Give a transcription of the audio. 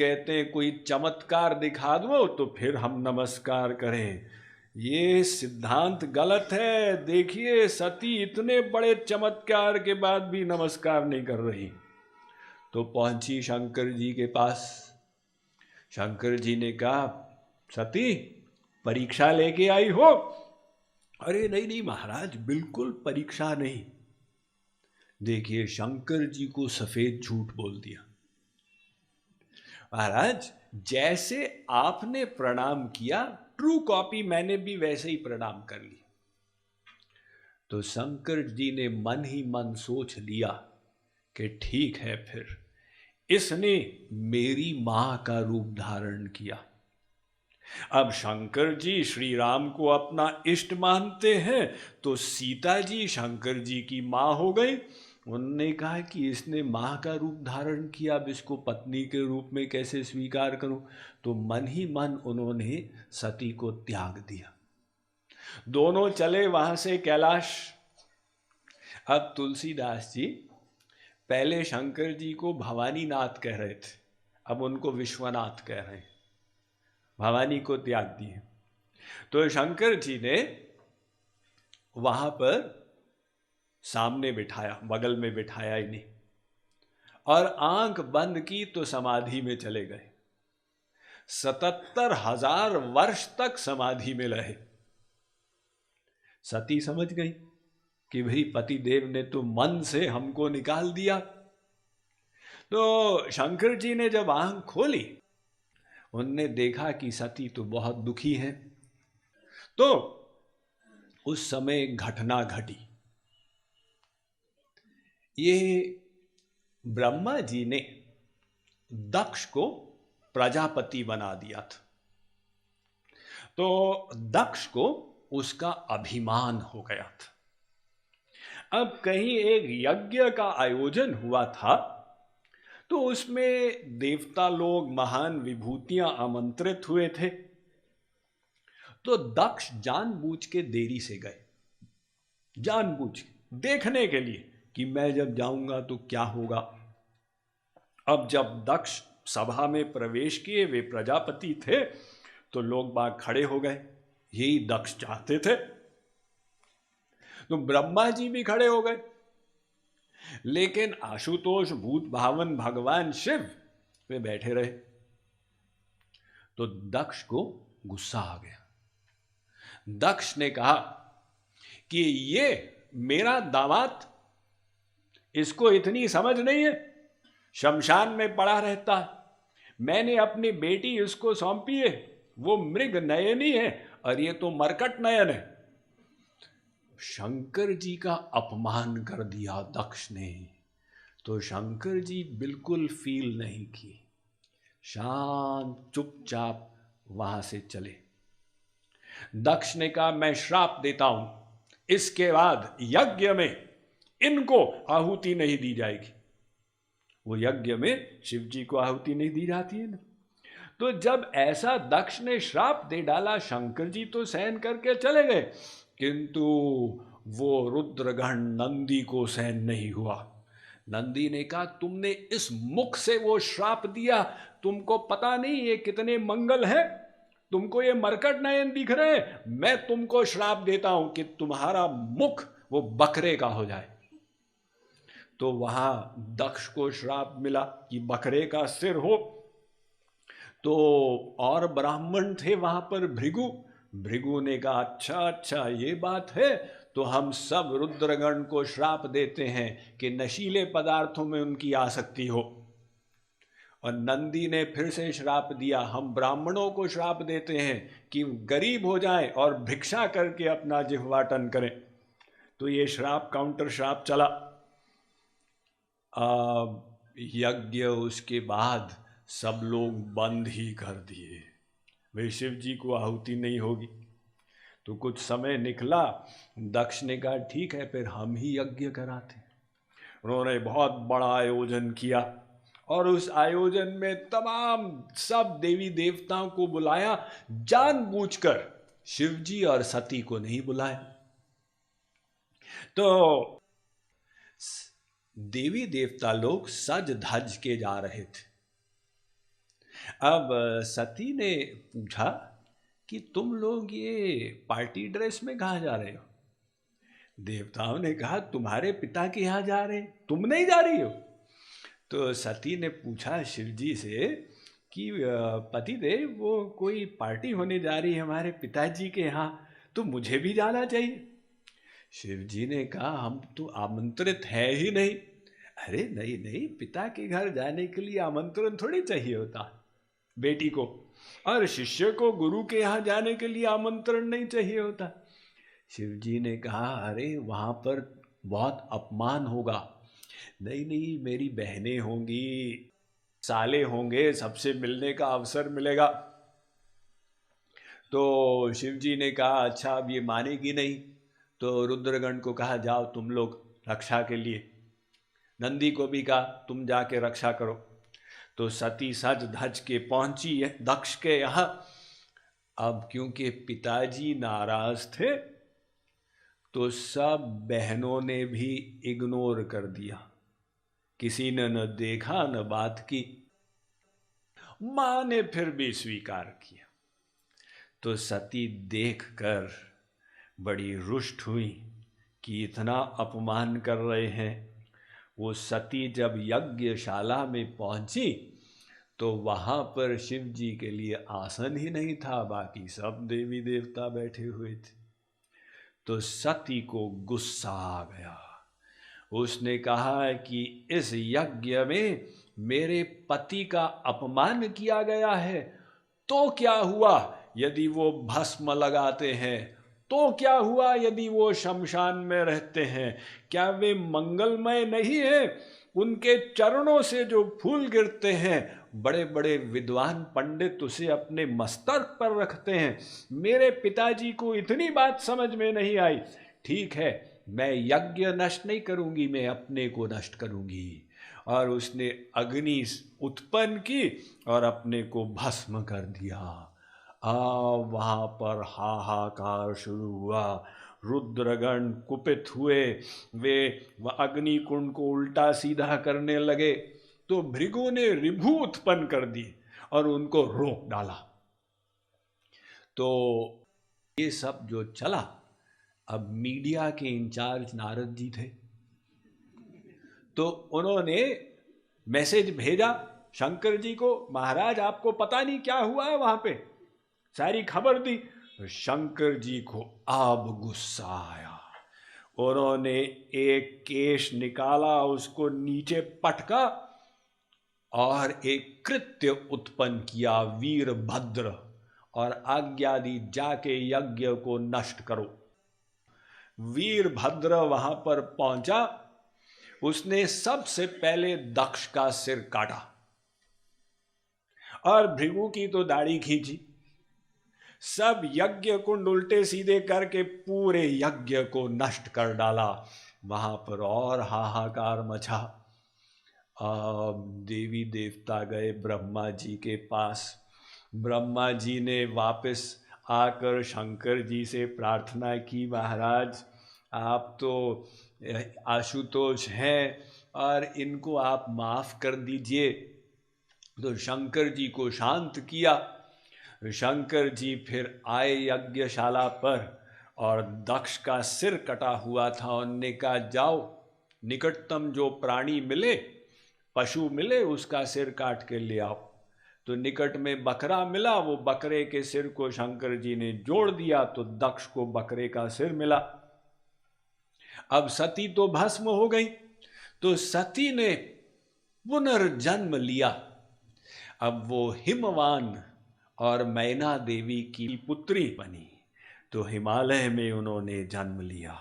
कहते हैं कोई चमत्कार दिखा दो तो फिर हम नमस्कार करें। ये सिद्धांत गलत है। देखिए सती इतने बड़े चमत्कार के बाद भी नमस्कार नहीं कर रही। तो पहुंची शंकर जी के पास। शंकर जी ने कहा, सती परीक्षा लेके आई हो? अरे नहीं नहीं महाराज, बिल्कुल परीक्षा नहीं। देखिए शंकर जी को सफेद झूठ बोल दिया। महाराज जैसे आपने प्रणाम किया, ट्रू कॉपी मैंने भी वैसे ही प्रणाम कर ली। तो शंकर जी ने मन ही मन सोच लिया कि ठीक है, फिर इसने मेरी मां का रूप धारण किया। अब शंकर जी श्री राम को अपना इष्ट मानते हैं, तो सीता जी शंकर जी की मां हो गई। उन्होंने कहा कि इसने मां का रूप धारण किया, अब इसको पत्नी के रूप में कैसे स्वीकार करूं। तो मन ही मन उन्होंने सती को त्याग दिया। दोनों चले वहां से कैलाश। अब तुलसीदास जी पहले शंकर जी को भवानी नाथ कह रहे थे, अब उनको विश्वनाथ कह रहे हैं। भवानी को त्याग दिए। तो शंकर जी ने वहां पर सामने बिठाया, बगल में बिठाया ही नहीं, और आंख बंद की तो समाधि में चले गए। 77,000 वर्ष तक समाधि में रहे। सती समझ गई कि भाई पति देव ने तो मन से हमको निकाल दिया। तो शंकर जी ने जब आंख खोली, उनने देखा कि सती तो बहुत दुखी है। तो उस समय एक घटना घटी। ये ब्रह्मा जी ने दक्ष को प्रजापति बना दिया था। तो दक्ष को उसका अभिमान हो गया था। अब कहीं एक यज्ञ का आयोजन हुआ था, तो उसमें देवता लोग, महान विभूतियां आमंत्रित हुए थे। तो दक्ष जानबूझ के देरी से गए, जानबूझ के देखने के लिए कि मैं जब जाऊंगा तो क्या होगा। अब जब दक्ष सभा में प्रवेश किए, वे प्रजापति थे, तो लोग बाग खड़े हो गए। यही दक्ष चाहते थे। तो ब्रह्मा जी भी खड़े हो गए, लेकिन आशुतोष भूत भावन भगवान शिव वे बैठे रहे। तो दक्ष को गुस्सा आ गया। दक्ष ने कहा कि ये मेरा दामाद, इसको इतनी समझ नहीं है, शमशान में पड़ा रहता है। मैंने अपनी बेटी इसको सौंपी है, वो मृग नयनी है और ये तो मरकट नयन है। शंकर जी का अपमान कर दिया दक्ष ने। तो शंकर जी बिल्कुल फील नहीं की, शांत चुपचाप वहां से चले। दक्ष ने कहा, मैं श्राप देता हूं, इसके बाद यज्ञ में इनको आहुति नहीं दी जाएगी। वो यज्ञ में शिव जी को आहुति नहीं दी जाती है ना। तो जब ऐसा दक्ष ने श्राप दे डाला, शंकर जी तो सहन करके चले गए, किंतु वो रुद्रगण नंदी को सहन नहीं हुआ। नंदी ने कहा, तुमने इस मुख से वो श्राप दिया, तुमको पता नहीं ये कितने मंगल है, तुमको ये मरकट नयन दिख रहे हैं, मैं तुमको श्राप देता हूं कि तुम्हारा मुख वो बकरे का हो जाए। तो वहां दक्ष को श्राप मिला कि बकरे का सिर हो। तो और ब्राह्मण थे वहां पर, भृगु। भृगु ने कहा, अच्छा अच्छा ये बात है, तो हम सब रुद्रगण को श्राप देते हैं कि नशीले पदार्थों में उनकी आसक्ति हो। और नंदी ने फिर से श्राप दिया, हम ब्राह्मणों को श्राप देते हैं कि गरीब हो जाएं और भिक्षा करके अपना जिह्वाटन करें। तो ये श्राप काउंटर श्राप चला। यज्ञ उसके बाद सब लोग बंद ही कर दिए, वे शिव जी को आहुति नहीं होगी। तो कुछ समय निकला, दक्ष ने कहा ठीक है फिर हम ही यज्ञ कराते। उन्होंने बहुत बड़ा आयोजन किया और उस आयोजन में तमाम सब देवी देवताओं को बुलाया, जानबूझकर शिव जी और सती को नहीं बुलाया। तो देवी देवता लोग सज धज के जा रहे थे। अब सती ने पूछा कि तुम लोग ये पार्टी ड्रेस में कहाँ जा रहे हो? देवताओं ने कहा तुम्हारे पिता के यहाँ जा रहे, तुम नहीं जा रही हो? तो सती ने पूछा शिव जी से कि पतिदेव वो कोई पार्टी होने जा रही है हमारे पिताजी के यहाँ, तो मुझे भी जाना चाहिए। शिव जी ने कहा हम तो आमंत्रित है ही नहीं। अरे नहीं नहीं, पिता के घर जाने के लिए आमंत्रण थोड़ी चाहिए होता बेटी को, और शिष्य को गुरु के यहाँ जाने के लिए आमंत्रण नहीं चाहिए होता। शिव जी ने कहा अरे वहाँ पर बहुत अपमान होगा। नहीं नहीं, मेरी बहनें होंगी, साले होंगे, सबसे मिलने का अवसर मिलेगा। तो शिव जी ने कहा अच्छा अब ये मानेगी नहीं, तो रुद्रगण को कहा जाओ तुम लोग रक्षा के लिए। नंदी को भी कहा तुम जाके रक्षा करो। तो सती सज धज के पहुंची है दक्ष के यहाँ। अब क्योंकि पिताजी नाराज थे तो सब बहनों ने भी इग्नोर कर दिया, किसी ने न देखा न बात की। मां ने फिर भी स्वीकार किया। तो सती देखकर बड़ी रुष्ट हुई कि इतना अपमान कर रहे हैं। वो सती जब यज्ञशाला में पहुंची तो वहां पर शिव जी के लिए आसन ही नहीं था, बाकी सब देवी देवता बैठे हुए थे। तो सती को गुस्सा आ गया। उसने कहा कि इस यज्ञ में मेरे पति का अपमान किया गया है, तो क्या हुआ यदि वो भस्म लगाते हैं, तो क्या हुआ यदि वो शमशान में रहते हैं, क्या वे मंगलमय नहीं है? उनके चरणों से जो फूल गिरते हैं, बड़े बड़े विद्वान पंडित उसे अपने मस्तक पर रखते हैं। मेरे पिताजी को इतनी बात समझ में नहीं आई। ठीक है, मैं यज्ञ नष्ट नहीं करूंगी, मैं अपने को नष्ट करूंगी। और उसने अग्नि उत्पन्न की और अपने को भस्म कर दिया। वहाँ पर हाहाकार शुरू हुआ। रुद्रगण कुपित हुए, वे अग्नि कुंड को उल्टा सीधा करने लगे। तो भृगु ने रिभु उत्पन्न कर दी और उनको रोक डाला। तो ये सब जो चला, अब मीडिया के इंचार्ज नारद जी थे, तो उन्होंने मैसेज भेजा शंकर जी को, महाराज आपको पता नहीं क्या हुआ है वहां पे, सारी खबर दी। तो शंकर जी को अब गुस्सा आया। उन्होंने एक केश निकाला, उसको नीचे पटका और एक कृत्य उत्पन्न किया, वीरभद्र, और आज्ञा दी जाके यज्ञ को नष्ट करो। वीरभद्र वहां पर पहुंचा, उसने सबसे पहले दक्ष का सिर काटा और भृगु की तो दाढ़ी खींची। सब यज्ञ कुंड उल्टे सीधे करके पूरे यज्ञ को नष्ट कर डाला। वहां पर और हाहाकार मचा। देवी देवता गए ब्रह्मा जी के पास। ब्रह्मा जी ने वापस आकर शंकर जी से प्रार्थना की, महाराज आप तो आशुतोष हैं और इनको आप माफ कर दीजिए। तो शंकर जी को शांत किया। शंकर जी फिर आए यज्ञशाला पर और दक्ष का सिर कटा हुआ था। उन्होंने कहा जाओ निकटतम जो प्राणी मिले, पशु मिले, उसका सिर काट के ले आओ। तो निकट में बकरा मिला, वो बकरे के सिर को शंकर जी ने जोड़ दिया, तो दक्ष को बकरे का सिर मिला। अब सती तो भस्म हो गई, तो सती ने पुनर्जन्म लिया। अब वो हिमवान और मैना देवी की पुत्री बनी, तो हिमालय में उन्होंने जन्म लिया।